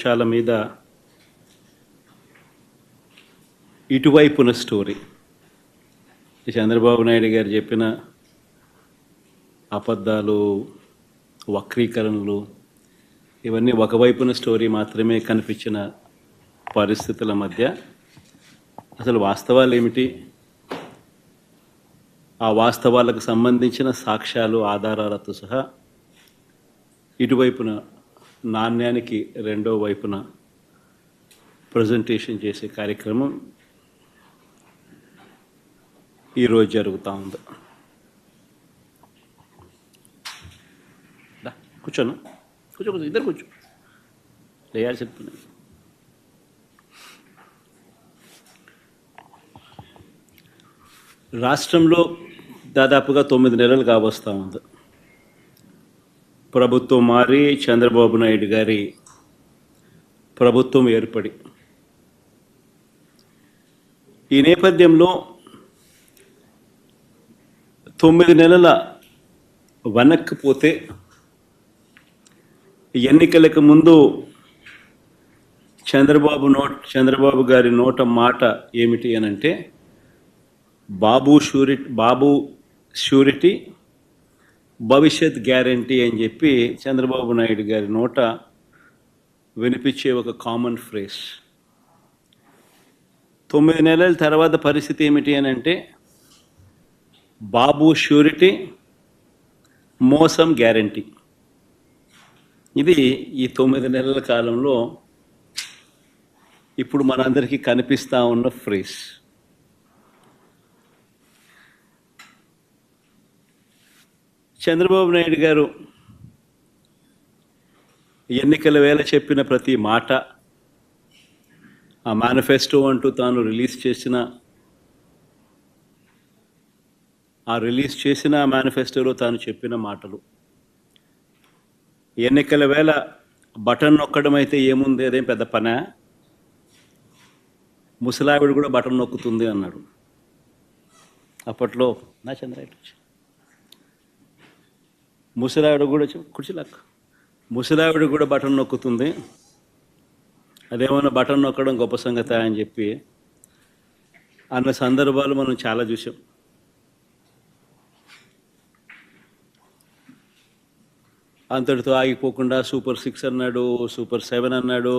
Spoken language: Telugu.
అంశాల మీద ఇటువైపున స్టోరీ చంద్రబాబు నాయుడు గారు చెప్పిన అబద్ధాలు, వక్రీకరణలు ఇవన్నీ ఒకవైపున స్టోరీ మాత్రమే కనిపించిన పరిస్థితుల మధ్య అసలు వాస్తవాలు ఏమిటి, ఆ వాస్తవాలకు సంబంధించిన సాక్ష్యాలు, ఆధారాలతో సహా ఇటువైపున నాణ్యానికి రెండో వైపున ప్రజెంటేషన్ చేసే కార్యక్రమం ఈరోజు జరుగుతూ ఉంది. కూర్చోను, కూర్చో కూర్చో, ఇద్దరు కూర్చో, లేయాల్సి చెప్తున్నాను. రాష్ట్రంలో దాదాపుగా 9 నెలలు కావస్తూ ఉంది. ప్రభుత్వం మారి చంద్రబాబు నాయుడు గారి ప్రభుత్వం ఏర్పడి ఈ నేపథ్యంలో 9 నెలల వెనక్కిపోతే ఎన్నికలకు ముందు చంద్రబాబు గారి నోట మాట ఏమిటి అనంటే బాబు షూరిటీ భవిష్యత్ గ్యారంటీ అని చెప్పి చంద్రబాబు నాయుడు గారి నోట వినిపించే ఒక కామన్ ఫ్రేజ్. 9 నెలల తర్వాత పరిస్థితి ఏమిటి అని అంటే బాబు షూరిటీ, మోసం గ్యారంటీ. ఇది ఈ 9 నెలల కాలంలో ఇప్పుడు మనందరికీ కనిపిస్తూ ఉన్న ఫ్రేజ్. చంద్రబాబు నాయుడు గారు ఎన్నికల వేళ చెప్పిన ప్రతి మాట, ఆ మేనిఫెస్టో అంటూ తాను రిలీజ్ చేసిన మేనిఫెస్టోలో తాను చెప్పిన మాటలు, ఎన్నికల వేళ బటన్ నొక్కడం అయితే ఏముంది, అదేం పెద్ద పనా, ముసలావిడ కూడా బటన్ నొక్కుతుంది అన్నాడు. అప్పట్లో నా చంద్రాయుడు ముసలావిడ కూడా కుర్చీలాక్ ముసలావిడ కూడా బటన్ నొక్కుతుంది, అదేమన్నా బటన్ నొక్కడం గొప్ప సంగతి అని చెప్పి అన్న సందర్భాలు మనం చాలా చూసాం. అంతటితో ఆగిపోకుండా సూపర్ 6 అన్నాడు, సూపర్ 7 అన్నాడు,